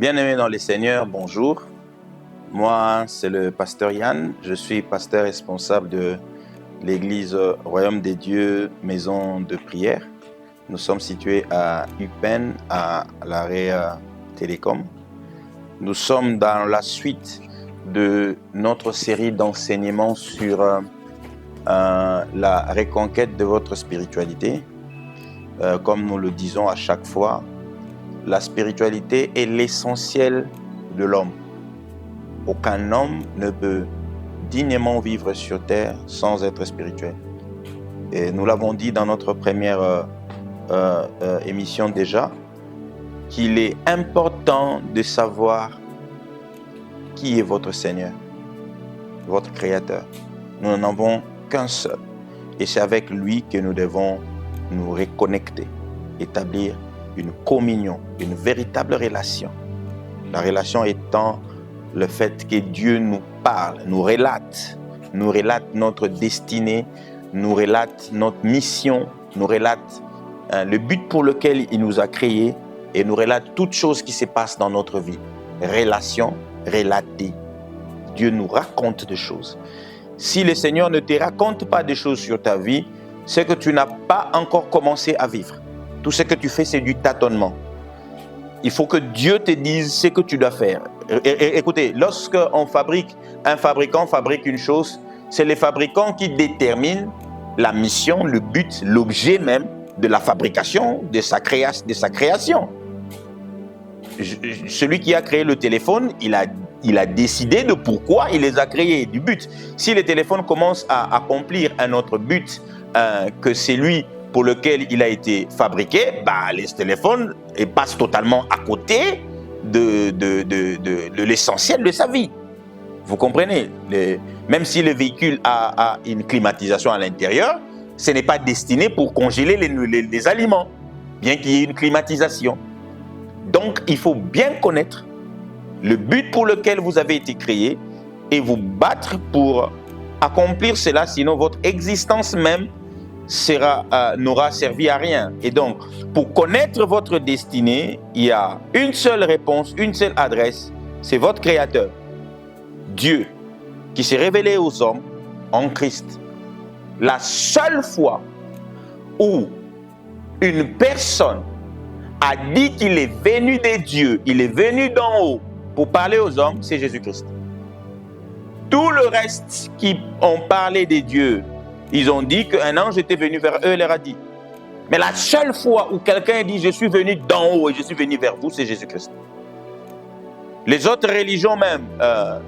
Bien-aimés dans les Seigneurs, bonjour. Moi, c'est le pasteur Yann. Je suis pasteur responsable de l'église Royaume des Dieux, maison de prière. Nous sommes situés à Eupen, à l'arrêt Télécom. Nous sommes dans la suite de notre série d'enseignements sur la reconquête de votre spiritualité. Comme nous le disons à chaque fois, la spiritualité est l'essentiel de l'homme. Aucun homme ne peut dignement vivre sur terre sans être spirituel. Et nous l'avons dit dans notre première émission déjà, qu'il est important de savoir qui est votre Seigneur, votre Créateur. Nous n'en avons qu'un seul. Et c'est avec lui que nous devons nous reconnecter, établir une communion, une véritable relation. La relation étant le fait que Dieu nous parle, nous relate notre destinée, nous relate notre mission, nous relate le but pour lequel il nous a créés et nous relate toutes choses qui se passent dans notre vie. Relation, relatée. Dieu nous raconte des choses. Si le Seigneur ne te raconte pas des choses sur ta vie, c'est que tu n'as pas encore commencé à vivre. Tout ce que tu fais, c'est du tâtonnement. Il faut que Dieu te dise ce que tu dois faire. Écoutez, lorsqu'un fabricant fabrique une chose, c'est le fabricant qui détermine la mission, le but, l'objet même de la fabrication, de sa création. Celui qui a créé le téléphone, il a décidé de pourquoi il les a créés, du but. Si le téléphone commence à accomplir un autre but que c'est lui pour lequel il a été fabriqué, les téléphones passent totalement à côté de l'essentiel de sa vie. Vous comprenez? Même si le véhicule a une climatisation à l'intérieur, ce n'est pas destiné pour congeler les aliments, bien qu'il y ait une climatisation. Donc, il faut bien connaître le but pour lequel vous avez été créé et vous battre pour accomplir cela, sinon votre existence même n'aura servi à rien. Et donc, pour connaître votre destinée, il y a une seule réponse, une seule adresse, c'est votre Créateur, Dieu, qui s'est révélé aux hommes en Christ. La seule fois où une personne a dit qu'il est venu de Dieu, il est venu d'en haut pour parler aux hommes, c'est Jésus-Christ. Tout le reste qui ont parlé de Dieu, ils ont dit qu'un ange était venu vers eux et leur a dit. Mais la seule fois où quelqu'un dit « Je suis venu d'en haut et je suis venu vers vous », c'est Jésus-Christ. Les autres religions même,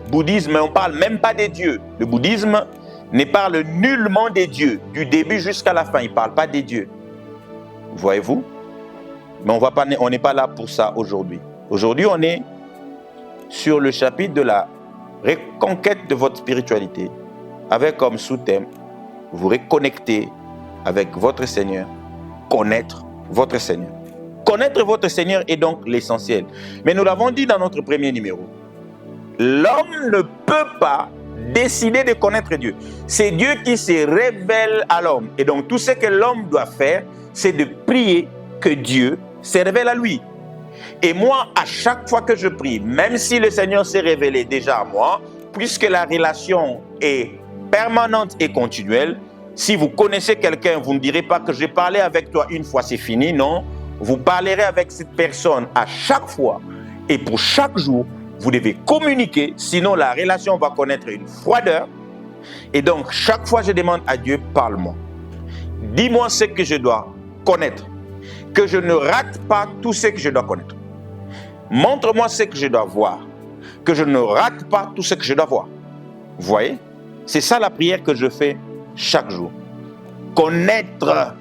bouddhisme, on ne parle même pas des dieux. Le bouddhisme ne parle nullement des dieux, du début jusqu'à la fin, il ne parle pas des dieux. Voyez-vous? Mais on n'est pas là pour ça aujourd'hui. Aujourd'hui, on est sur le chapitre de la reconquête de votre spiritualité, avec comme sous-thème vous reconnecter avec votre Seigneur, connaître votre Seigneur. Connaître votre Seigneur est donc l'essentiel. Mais nous l'avons dit dans notre premier numéro, l'homme ne peut pas décider de connaître Dieu. C'est Dieu qui se révèle à l'homme. Et donc tout ce que l'homme doit faire, c'est de prier que Dieu se révèle à lui. Et moi, à chaque fois que je prie, même si le Seigneur s'est révélé déjà à moi, puisque la relation est permanente et continuelle, si vous connaissez quelqu'un, vous ne direz pas que j'ai parlé avec toi une fois, c'est fini, non. Vous parlerez avec cette personne à chaque fois et pour chaque jour, vous devez communiquer, sinon la relation va connaître une froideur. Et donc, chaque fois, je demande à Dieu, parle-moi. Dis-moi ce que je dois connaître, que je ne rate pas tout ce que je dois connaître. Montre-moi ce que je dois voir, que je ne rate pas tout ce que je dois voir. Vous voyez? C'est ça la prière que je fais chaque jour. Connaître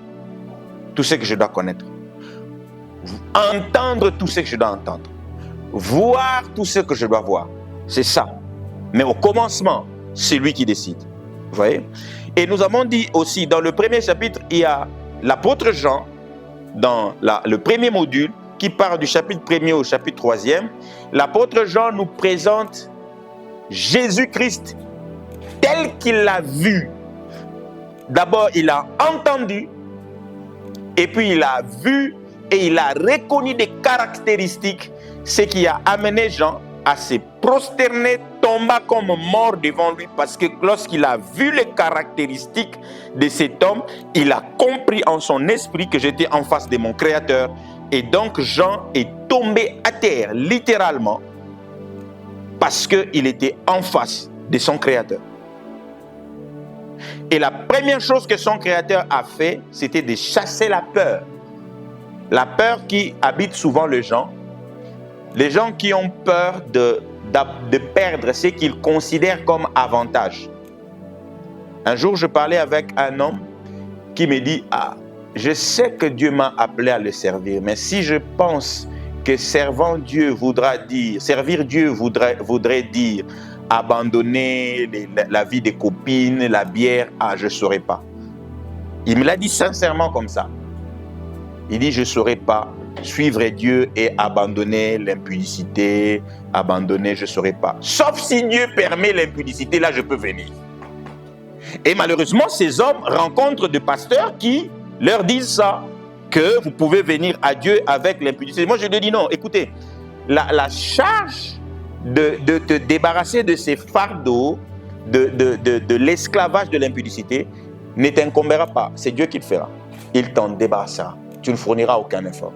tout ce que je dois connaître. Entendre tout ce que je dois entendre. Voir tout ce que je dois voir. C'est ça. Mais au commencement, c'est lui qui décide. Vous voyez? Et nous avons dit aussi, dans le premier chapitre, il y a l'apôtre Jean, dans le premier module, qui part du chapitre 1er au chapitre 3e. L'apôtre Jean nous présente Jésus-Christ tel qu'il l'a vu. D'abord, il a entendu, et puis il a vu, et il a reconnu des caractéristiques, ce qui a amené Jean à se prosterner, tomba comme mort devant lui, parce que lorsqu'il a vu les caractéristiques de cet homme, il a compris en son esprit que j'étais en face de mon Créateur. Et donc Jean est tombé à terre, littéralement, parce qu'il était en face de son Créateur. Et la première chose que son Créateur a fait, c'était de chasser la peur. La peur qui habite souvent les gens qui ont peur de perdre ce qu'ils considèrent comme avantage. Un jour, je parlais avec un homme qui me dit « Ah, je sais que Dieu m'a appelé à le servir, mais si je pense que servir Dieu voudrait dire abandonner la vie des copines, la bière, ah, je ne saurais pas. » Il me l'a dit sincèrement comme ça. Il dit « Je ne saurais pas suivre Dieu et abandonner l'impudicité, abandonner, je ne saurais pas. Sauf si Dieu permet l'impudicité, là je peux venir. » Et malheureusement, ces hommes rencontrent des pasteurs qui leur disent ça, que vous pouvez venir à Dieu avec l'impudicité. Moi je leur dis non, écoutez, la charge de te débarrasser de ces fardeaux, de l'esclavage de l'impudicité, ne t'incombera pas. C'est Dieu qui le fera. Il t'en débarrassera. Tu ne fourniras aucun effort.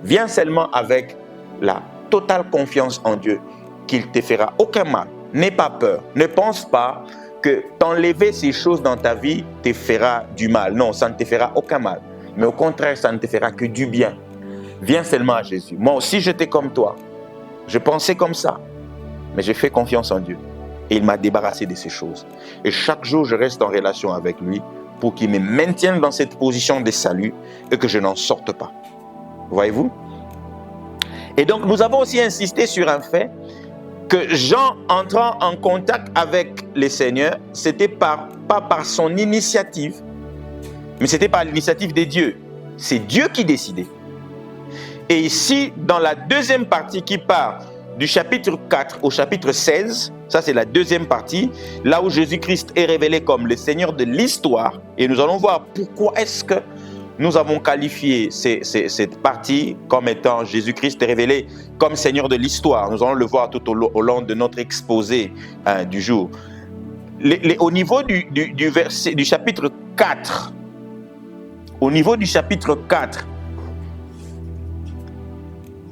Viens seulement avec la totale confiance en Dieu, qu'il ne te fera aucun mal. N'aie pas peur. Ne pense pas que t'enlever ces choses dans ta vie te fera du mal. Non, ça ne te fera aucun mal. Mais au contraire, ça ne te fera que du bien. Viens seulement à Jésus. Moi aussi, j'étais comme toi. Je pensais comme ça. Mais j'ai fait confiance en Dieu. Et il m'a débarrassé de ces choses. Et chaque jour, je reste en relation avec lui pour qu'il me maintienne dans cette position de salut et que je n'en sorte pas. Voyez-vous? Et donc, nous avons aussi insisté sur un fait que Jean, entrant en contact avec le Seigneur, c'était pas par son initiative, mais c'était par l'initiative de Dieu. C'est Dieu qui décidait. Et ici, dans la deuxième partie qui part du chapitre 4 au chapitre 16, ça c'est la deuxième partie, là où Jésus-Christ est révélé comme le Seigneur de l'histoire, et nous allons voir pourquoi est-ce que nous avons qualifié cette partie comme étant Jésus-Christ révélé comme Seigneur de l'histoire. Nous allons le voir tout au long de notre exposé du jour. Au niveau du chapitre 4, au niveau du chapitre 4,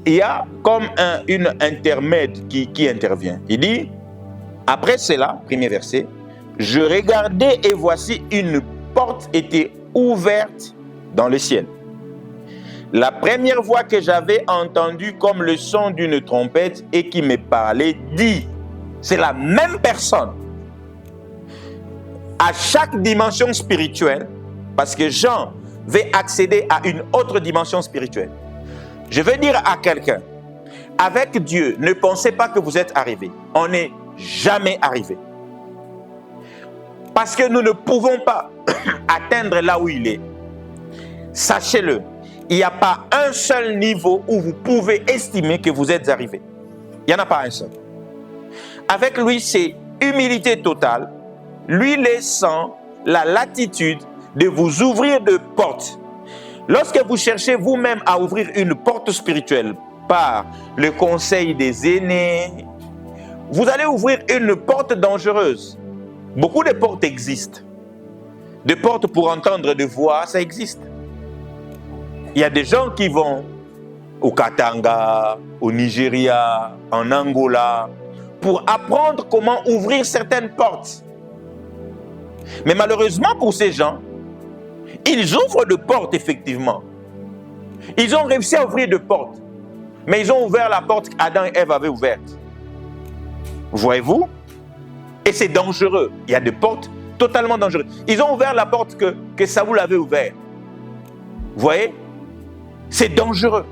il y a comme une intermède qui intervient. Il dit, après cela, premier verset, je regardais et voici une porte était ouverte dans le ciel. La première voix que j'avais entendue comme le son d'une trompette et qui me parlait dit, c'est la même personne. À chaque dimension spirituelle, parce que Jean veut accéder à une autre dimension spirituelle. Je veux dire à quelqu'un, avec Dieu, ne pensez pas que vous êtes arrivé. On n'est jamais arrivé. Parce que nous ne pouvons pas atteindre là où il est. Sachez-le, il n'y a pas un seul niveau où vous pouvez estimer que vous êtes arrivé. Il n'y en a pas un seul. Avec lui, c'est humilité totale, lui laissant la latitude de vous ouvrir de portes. Lorsque vous cherchez vous-même à ouvrir une porte spirituelle par le conseil des aînés, vous allez ouvrir une porte dangereuse. Beaucoup de portes existent. Des portes pour entendre des voix, ça existe. Il y a des gens qui vont au Katanga, au Nigeria, en Angola, pour apprendre comment ouvrir certaines portes. Mais malheureusement pour ces gens, ils ouvrent des portes effectivement. Ils ont réussi à ouvrir des portes. Mais ils ont ouvert la porte qu'Adam et Ève avaient ouverte. Voyez-vous? Et c'est dangereux. Il y a des portes totalement dangereuses. Ils ont ouvert la porte que Saoul avait ouverte. Vous voyez? C'est dangereux.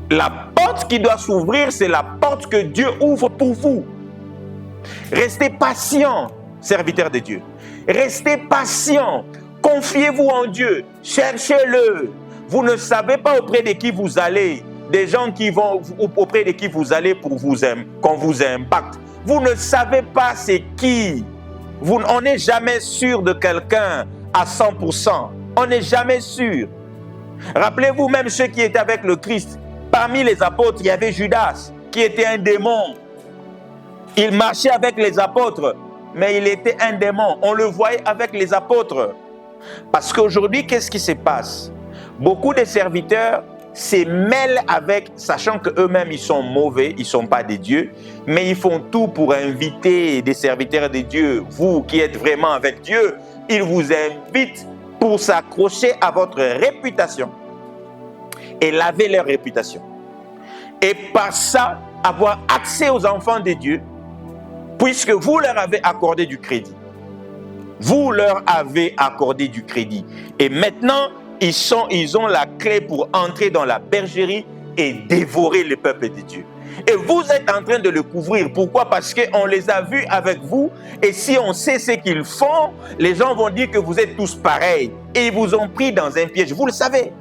La porte qui doit s'ouvrir, c'est la porte que Dieu ouvre pour vous. Restez patient, serviteurs de Dieu. Restez patient. Confiez-vous en Dieu. Cherchez-le. Vous ne savez pas auprès de qui vous allez. Des gens qui vont auprès de qui vous allez pour qu'on vous impacte. Vous ne savez pas c'est qui. On n'est jamais sûr de quelqu'un à 100%. On n'est jamais sûr. Rappelez-vous même ceux qui étaient avec le Christ. Parmi les apôtres, il y avait Judas, qui était un démon. Il marchait avec les apôtres, mais il était un démon. On le voyait avec les apôtres. Parce qu'aujourd'hui, qu'est-ce qui se passe? Beaucoup de serviteurs se mêlent avec, sachant qu'eux-mêmes, ils sont mauvais, ils ne sont pas des dieux, mais ils font tout pour inviter des serviteurs de Dieu. Vous qui êtes vraiment avec Dieu, ils vous invitent pour s'accrocher à votre réputation et laver leur réputation. Et par ça, avoir accès aux enfants de Dieu, puisque vous leur avez accordé du crédit. Vous leur avez accordé du crédit. Et maintenant, ils ont la clé pour entrer dans la bergerie et dévorer le peuple de Dieu. Et vous êtes en train de le couvrir. Pourquoi? Parce qu'on les a vus avec vous. Et si on sait ce qu'ils font, les gens vont dire que vous êtes tous pareils. Et ils vous ont pris dans un piège. Vous le savez.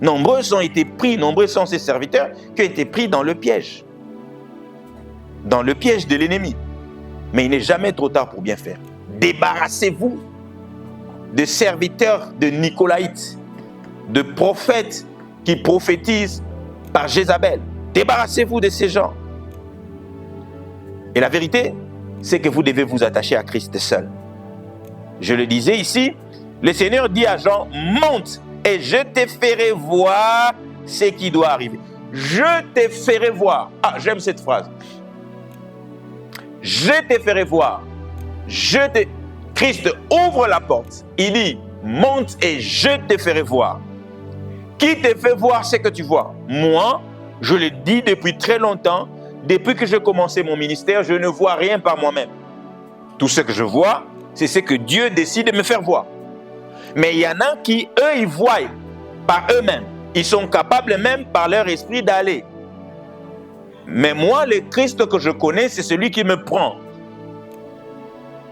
Nombreux sont ces serviteurs qui ont été pris dans le piège. Dans le piège de l'ennemi. Mais il n'est jamais trop tard pour bien faire. Débarrassez-vous de serviteurs de Nicolaïtes, de prophètes qui prophétisent par Jézabel. Débarrassez-vous de ces gens. Et la vérité, c'est que vous devez vous attacher à Christ seul. Je le disais ici, le Seigneur dit à Jean, monte et je te ferai voir ce qui doit arriver. Je te ferai voir. Ah, j'aime cette phrase. Je te ferai voir. Christ ouvre la porte. Il dit, monte et je te ferai voir. Qui te fait voir ce que tu vois? Moi, je le dis depuis très longtemps, depuis que j'ai commencé mon ministère, je ne vois rien par moi-même. Tout ce que je vois, c'est ce que Dieu décide de me faire voir. Mais il y en a qui, eux, ils voient par eux-mêmes. Ils sont capables même par leur esprit d'aller. Mais moi, le Christ que je connais, c'est celui qui me prend.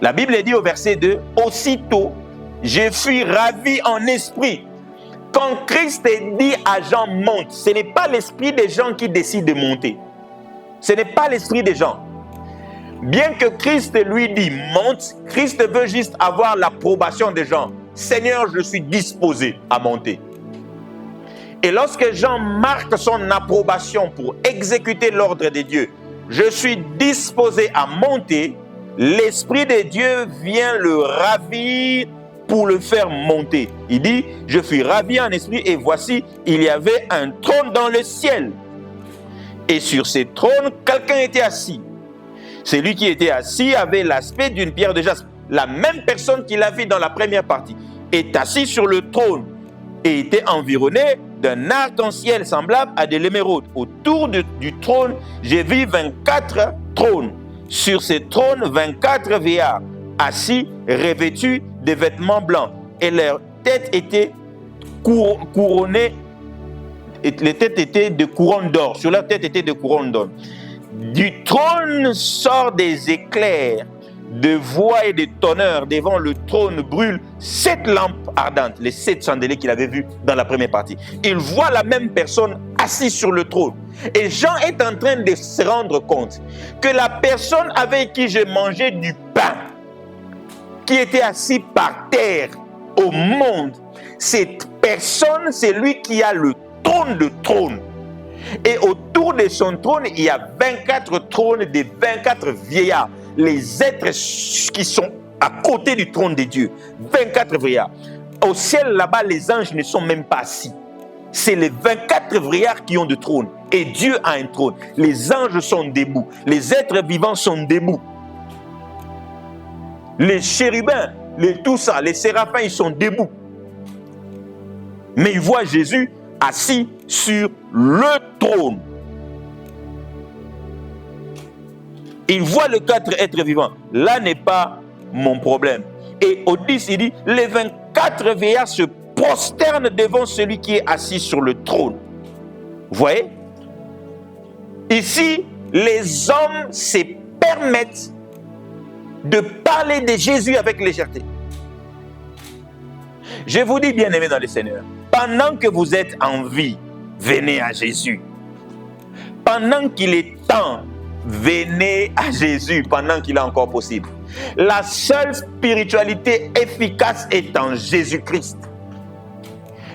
La Bible dit au verset 2, « Aussitôt, je fus ravi en esprit. » Quand Christ dit à Jean, « Monte », ce n'est pas l'esprit des gens qui décide de monter. Ce n'est pas l'esprit des gens. Bien que Christ lui dit, « Monte », Christ veut juste avoir l'approbation des gens. « Seigneur, je suis disposé à monter. » Et lorsque Jean marque son approbation pour exécuter l'ordre de Dieu, « Je suis disposé à monter », l'Esprit de Dieu vient le ravir pour le faire monter. Il dit, je suis ravi en esprit et voici, il y avait un trône dans le ciel. Et sur ce trône, quelqu'un était assis. Celui qui était assis avait l'aspect d'une pierre de jaspe. La même personne qu'il a vue dans la première partie est assis sur le trône et était environné d'un arc-en-ciel semblable à de l'émeraude. Autour du trône, j'ai vu 24 trônes. Sur ces trônes, 24 vieillards, assis, revêtus de vêtements blancs. Et leurs têtes étaient couronnées, les têtes étaient de couronnes d'or. Sur leur tête étaient de couronnes d'or. Du trône sort des éclairs, de voix et de tonnerres. Devant le trône brûlent 7 lampes ardentes, les 7 chandeliers qu'il avait vus dans la première partie. Il voit la même personne assise sur le trône. Et Jean est en train de se rendre compte que la personne avec qui je mangeais du pain, qui était assis par terre au monde, cette personne, c'est lui qui a le trône de trône. Et autour de son trône, il y a 24 trônes de 24 vieillards. Les êtres qui sont à côté du trône de Dieu. 24 vieillards. Au ciel, là-bas, les anges ne sont même pas assis. C'est les 24 vieillards qui ont de trône. Et Dieu a un trône. Les anges sont debout. Les êtres vivants sont debout. Les chérubins, tout ça, les séraphins, ils sont debout. Mais ils voient Jésus assis sur le trône. Il voit les 4 êtres vivants. Là n'est pas mon problème. Et au 10, il dit, les 24 vieillards se prosternent devant celui qui est assis sur le trône. Vous voyez? Ici, les hommes se permettent de parler de Jésus avec légèreté. Je vous dis, bien-aimés dans le Seigneur, pendant que vous êtes en vie, venez à Jésus. Pendant qu'il est temps, venez à Jésus pendant qu'il est encore possible. La seule spiritualité efficace est en Jésus-Christ.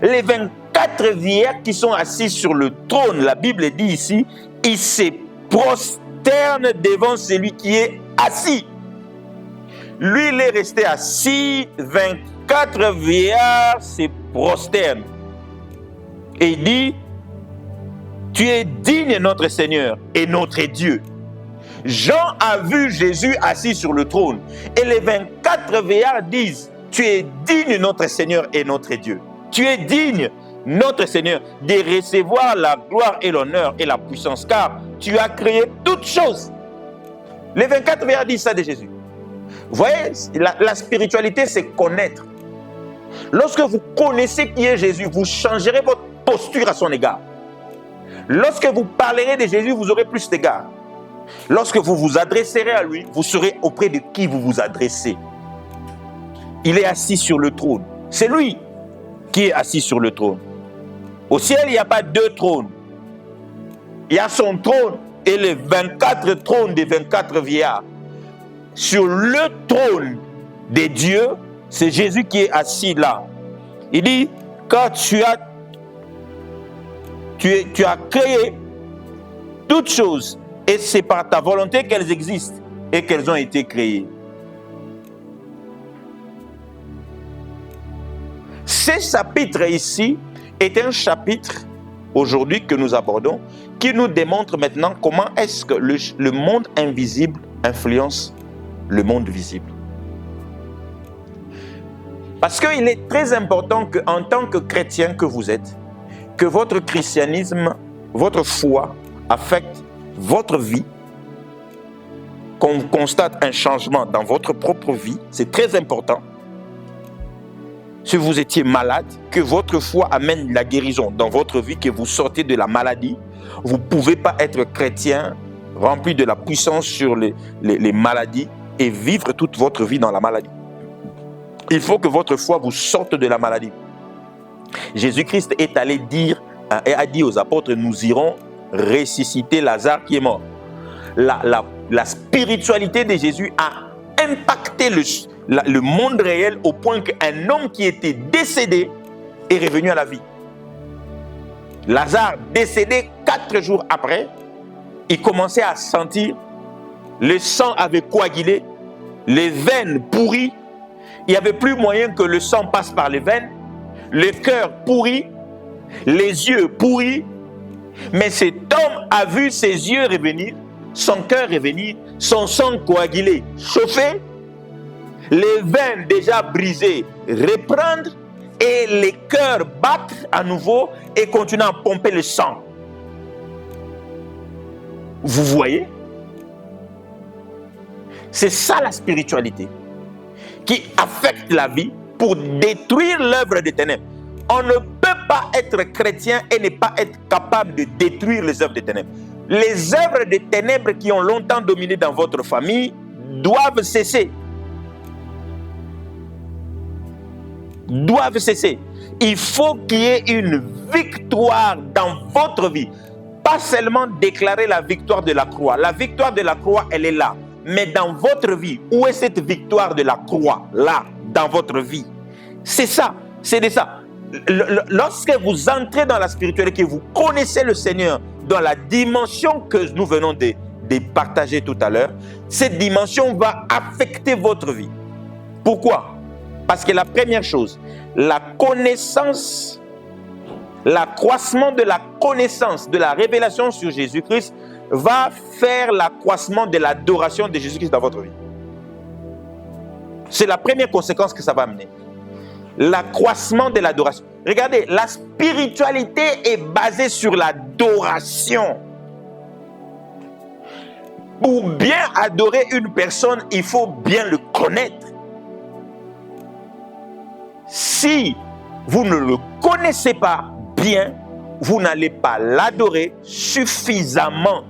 Les 24 24 vieillards qui sont assis sur le trône, la Bible dit ici, ils se prosternent devant celui qui est assis. Lui, il est resté assis, 24 vieillards se prosternent. Et il dit, tu es digne, notre Seigneur et notre Dieu. Jean a vu Jésus assis sur le trône. Et les 24 vieillards disent, tu es digne, notre Seigneur et notre Dieu. Tu es digne, notre Seigneur, de recevoir la gloire et l'honneur et la puissance, car tu as créé toutes choses. Les 24 vieillards disent ça de Jésus. Vous voyez, la spiritualité, c'est connaître. Lorsque vous connaissez qui est Jésus, vous changerez votre posture à son égard. Lorsque vous parlerez de Jésus, vous aurez plus d'égard. Lorsque vous vous adresserez à lui, vous saurez auprès de qui vous vous adressez. Il est assis sur le trône. C'est lui qui est assis sur le trône. Au ciel, il n'y a pas deux trônes. Il y a son trône et les 24 trônes des 24 vieillards. Sur le trône de Dieu, c'est Jésus qui est assis là. Il dit, quand tu as créé toutes choses, et c'est par ta volonté qu'elles existent et qu'elles ont été créées. Ce chapitre ici est un chapitre, aujourd'hui, que nous abordons, qui nous démontre maintenant comment est-ce que le monde invisible influence le monde visible. Parce qu'il est très important qu'en tant que chrétien que vous êtes, que votre christianisme, votre foi affecte votre vie, qu'on constate un changement dans votre propre vie, c'est très important. Si vous étiez malade, que votre foi amène la guérison dans votre vie, que vous sortez de la maladie. Vous ne pouvez pas être chrétien, rempli de la puissance sur les maladies et vivre toute votre vie dans la maladie. Il faut que votre foi vous sorte de la maladie. Jésus-Christ est allé dire et a dit aux apôtres, nous irons ressusciter Lazare qui est mort. La spiritualité de Jésus a impacté le monde réel au point qu'un homme qui était décédé est revenu à la vie. Lazare, décédé 4 jours après, il commençait à sentir, le sang avait coagulé, les veines pourries, il n'y avait plus moyen que le sang passe par les veines, le cœur pourri, les yeux pourris, mais cet homme a vu ses yeux revenir, son cœur revenir, son sang coagulé, chauffé, les veines déjà brisées reprendre et les cœurs battre à nouveau et continuer à pomper le sang. Vous voyez? C'est ça la spiritualité qui affecte la vie pour détruire l'œuvre des ténèbres. On ne peut pas être chrétien et ne pas être capable de détruire les œuvres des ténèbres. Les œuvres des ténèbres qui ont longtemps dominé dans votre famille doivent cesser. Doivent cesser. Il faut qu'il y ait une victoire dans votre vie. Pas seulement déclarer la victoire de la croix. La victoire de la croix, elle est là. Mais dans votre vie, où est cette victoire de la croix? Là, dans votre vie. C'est ça. C'est de ça. Lorsque vous entrez dans la spiritualité, que vous connaissez le Seigneur dans la dimension que nous venons de partager tout à l'heure, cette dimension va affecter votre vie. Pourquoi? Parce que la première chose, la connaissance, l'accroissement de la connaissance, de la révélation sur Jésus-Christ va faire l'accroissement de l'adoration de Jésus-Christ dans votre vie. C'est la première conséquence que ça va amener. L'accroissement de l'adoration. Regardez, la spiritualité est basée sur l'adoration. Pour bien adorer une personne, il faut bien le connaître. Si vous ne le connaissez pas bien, vous n'allez pas l'adorer suffisamment.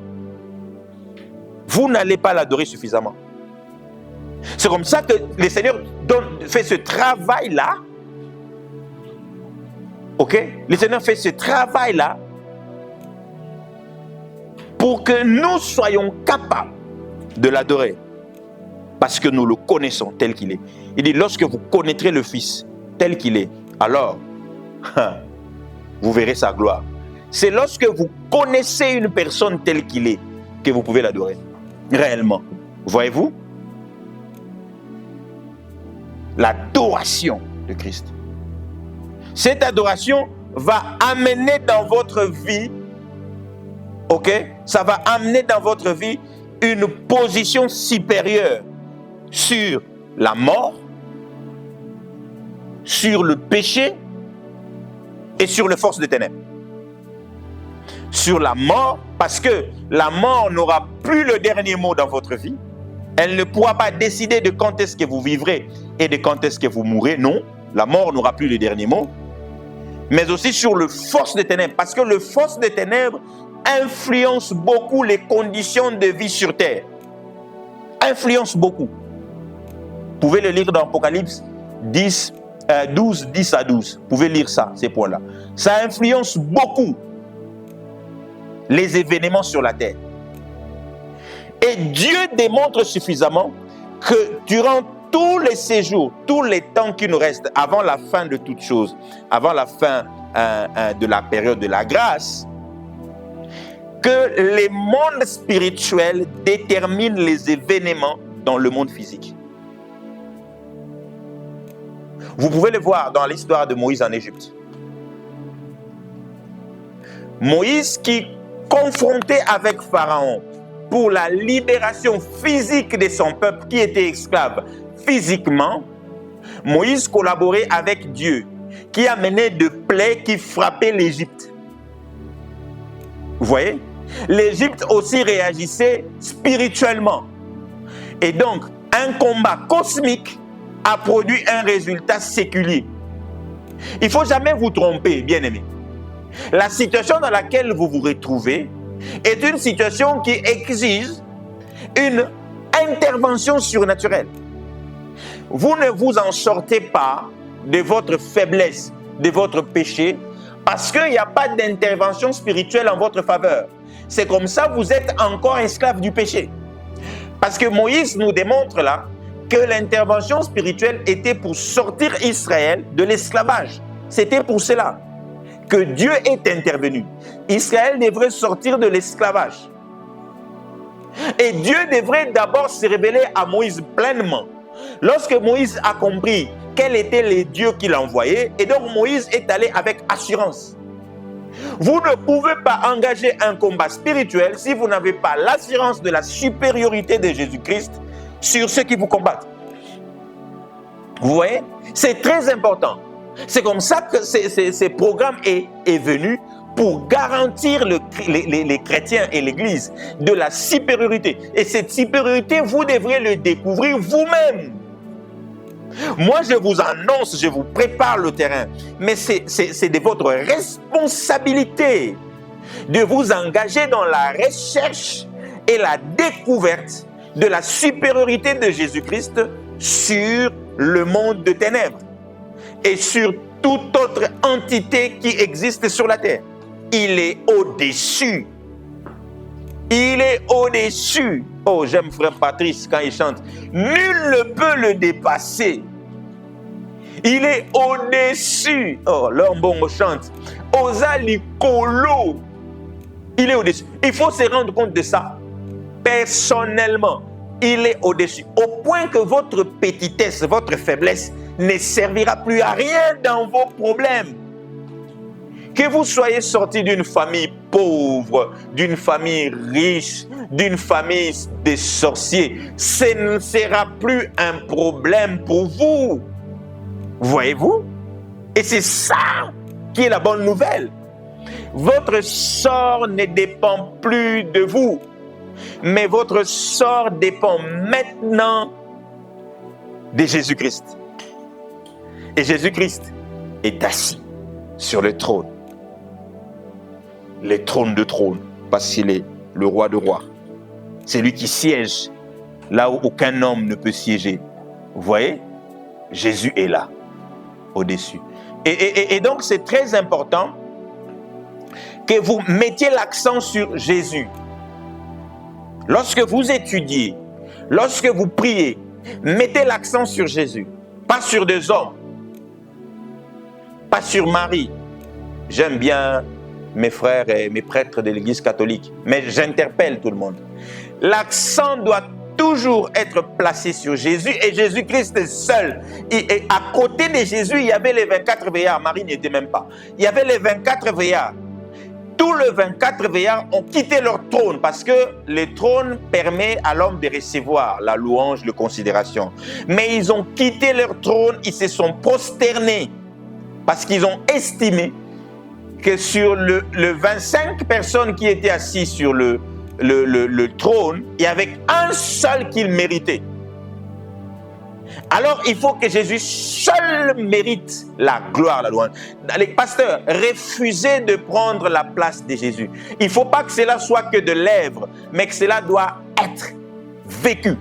Vous n'allez pas l'adorer suffisamment. C'est comme ça que le Seigneur fait ce travail-là. Ok? Le Seigneur fait ce travail-là pour que nous soyons capables de l'adorer. Parce que nous le connaissons tel qu'il est. Il dit, lorsque vous connaîtrez le Fils tel qu'il est, alors vous verrez sa gloire. C'est lorsque vous connaissez une personne telle qu'il est que vous pouvez l'adorer. Réellement. Voyez-vous? L'adoration de Christ. Cette adoration va amener dans votre vie, ok? Ça va amener dans votre vie une position supérieure sur la mort, sur le péché et sur les forces des ténèbres. Sur la mort, parce que la mort n'aura plus le dernier mot dans votre vie. Elle ne pourra pas décider de quand est-ce que vous vivrez et de quand est-ce que vous mourrez. Non, la mort n'aura plus le dernier mot. Mais aussi sur le force des ténèbres, parce que le force des ténèbres influence beaucoup les conditions de vie sur terre. Influence beaucoup. Vous pouvez le lire dans Apocalypse 12, 10 à 12. Vous pouvez lire ça, ces points-là. Ça influence beaucoup les événements sur la terre. Et Dieu démontre suffisamment que durant tous les séjours, tous les temps qui nous restent, avant la fin de toutes choses, avant la fin de la période de la grâce, que les mondes spirituels déterminent les événements dans le monde physique. Vous pouvez le voir dans l'histoire de Moïse en Égypte. Moïse qui, confronté avec Pharaon pour la libération physique de son peuple qui était esclave physiquement, Moïse collaborait avec Dieu qui amenait de plaies qui frappaient l'Égypte. Vous voyez? L'Égypte aussi réagissait spirituellement. Et donc, un combat cosmique a produit un résultat séculier. Il ne faut jamais vous tromper, bien-aimés. La situation dans laquelle vous vous retrouvez est une situation qui exige une intervention surnaturelle. Vous ne vous en sortez pas de votre faiblesse, de votre péché, parce qu'il n'y a pas d'intervention spirituelle en votre faveur. C'est comme ça que vous êtes encore esclave du péché. Parce que Moïse nous démontre là que l'intervention spirituelle était pour sortir Israël de l'esclavage. C'était pour cela que Dieu est intervenu. Israël devrait sortir de l'esclavage. Et Dieu devrait d'abord se révéler à Moïse pleinement. Lorsque Moïse a compris quels étaient les dieux qu'il envoyait, et donc Moïse est allé avec assurance. Vous ne pouvez pas engager un combat spirituel si vous n'avez pas l'assurance de la supériorité de Jésus-Christ sur ceux qui vous combattent. Vous voyez? C'est très important. C'est comme ça que ce programme est venu pour garantir les chrétiens et l'Église de la supériorité. Et cette supériorité, vous devrez le découvrir vous-même. Moi, je vous annonce, je vous prépare le terrain, mais c'est de votre responsabilité de vous engager dans la recherche et la découverte de la supériorité de Jésus-Christ sur le monde de ténèbres et sur toute autre entité qui existe sur la terre. Il est au-dessus. Il est au-dessus. Oh, j'aime frère Patrice quand il chante. Nul ne peut le dépasser. Il est au-dessus. Oh, l'homme bon chante. Osa likolo. Il est au-dessus. Il faut se rendre compte de ça. Personnellement, il est au-dessus. Au point que votre petitesse, votre faiblesse ne servira plus à rien dans vos problèmes. Que vous soyez sorti d'une famille pauvre, d'une famille riche, d'une famille de sorciers, ce ne sera plus un problème pour vous. Voyez-vous? Et c'est ça qui est la bonne nouvelle. Votre sort ne dépend plus de vous, mais votre sort dépend maintenant de Jésus-Christ. Et Jésus-Christ est assis sur le trône. Le trône de trône, parce qu'il est le roi de rois. C'est lui qui siège là où aucun homme ne peut siéger. Vous voyez? Jésus est là, au-dessus. Et donc, c'est très important que vous mettiez l'accent sur Jésus. Lorsque vous étudiez, lorsque vous priez, mettez l'accent sur Jésus. Pas sur des hommes, pas sur Marie, J'aime bien mes frères et mes prêtres de l'Église catholique, mais j'interpelle tout le monde. L'accent doit toujours être placé sur Jésus et Jésus-Christ seul. Et à côté de Jésus, il y avait les 24 veillards. Marie n'y était même pas. Il y avait les 24 veillards. Tous les 24 veillards ont quitté leur trône parce que le trône permet à l'homme de recevoir la louange, la considération. Mais ils ont quitté leur trône, ils se sont prosternés parce qu'ils ont estimé que sur le 25 personnes qui étaient assises sur le trône, il y avait un seul qu'il méritait. Alors, il faut que Jésus seul mérite la gloire, la louange. Les pasteurs, refusez de prendre la place de Jésus. Il ne faut pas que cela soit que de lèvres, mais que cela doit être vécu.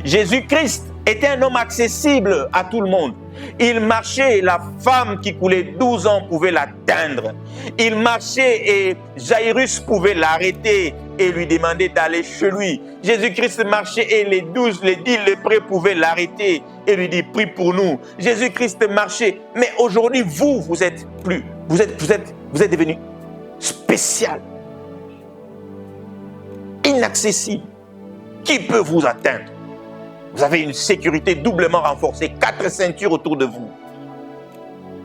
Jésus-Christ était un homme accessible à tout le monde. Il marchait, la femme qui coulait 12 ans pouvait l'atteindre. Il marchait et Jairus pouvait l'arrêter et lui demander d'aller chez lui. Jésus-Christ marchait et les 10 lépreux pouvaient l'arrêter et lui dire prie pour nous. Jésus-Christ marchait, mais aujourd'hui vous êtes devenu spécial, inaccessible. Qui peut vous atteindre? Vous avez une sécurité doublement renforcée, 4 ceintures autour de vous.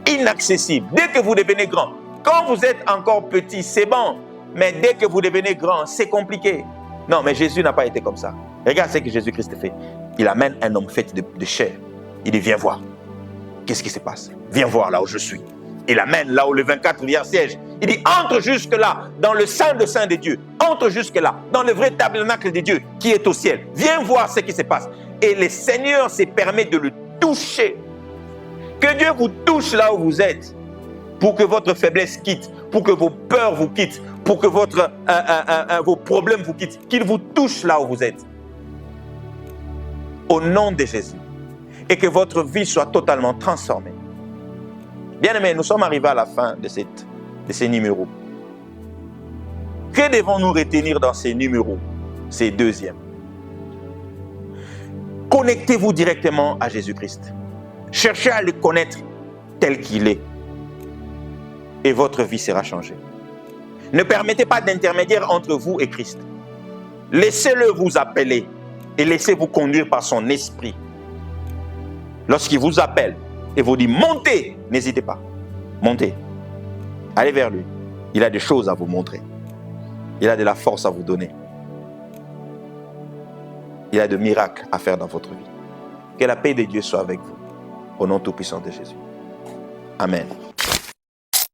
Inaccessible. Dès que vous devenez grand, quand vous êtes encore petit, c'est bon. Mais dès que vous devenez grand, c'est compliqué. Non, mais Jésus n'a pas été comme ça. Regarde ce que Jésus-Christ fait. Il amène un homme fait de chair. Il dit, viens voir. Qu'est-ce qui se passe? Viens voir là où je suis. Il l'amène là où le 24 vient siège. Il dit, entre jusque-là, dans le Saint de Saint de Dieu. Entre jusque-là, dans le vrai tabernacle de Dieu qui est au ciel. Viens voir ce qui se passe. Et le Seigneur se permet de le toucher. Que Dieu vous touche là où vous êtes. Pour que votre faiblesse quitte. Pour que vos peurs vous quittent. Pour que vos problèmes vous quittent. Qu'il vous touche là où vous êtes. Au nom de Jésus. Et que votre vie soit totalement transformée. Bien-aimés, nous sommes arrivés à la fin de ces numéros. Que devons-nous retenir dans ces numéros, ces deuxièmes? Connectez-vous directement à Jésus-Christ. Cherchez à le connaître tel qu'il est. Et votre vie sera changée. Ne permettez pas d'intermédiaire entre vous et Christ. Laissez-le vous appeler et laissez-vous conduire par son esprit. Lorsqu'il vous appelle et vous dit montez, n'hésitez pas. Montez. Allez vers lui. Il a des choses à vous montrer. Il a de la force à vous donner. Il a de miracles à faire dans votre vie. Que la paix de Dieu soit avec vous. Au nom tout-puissant de Jésus. Amen.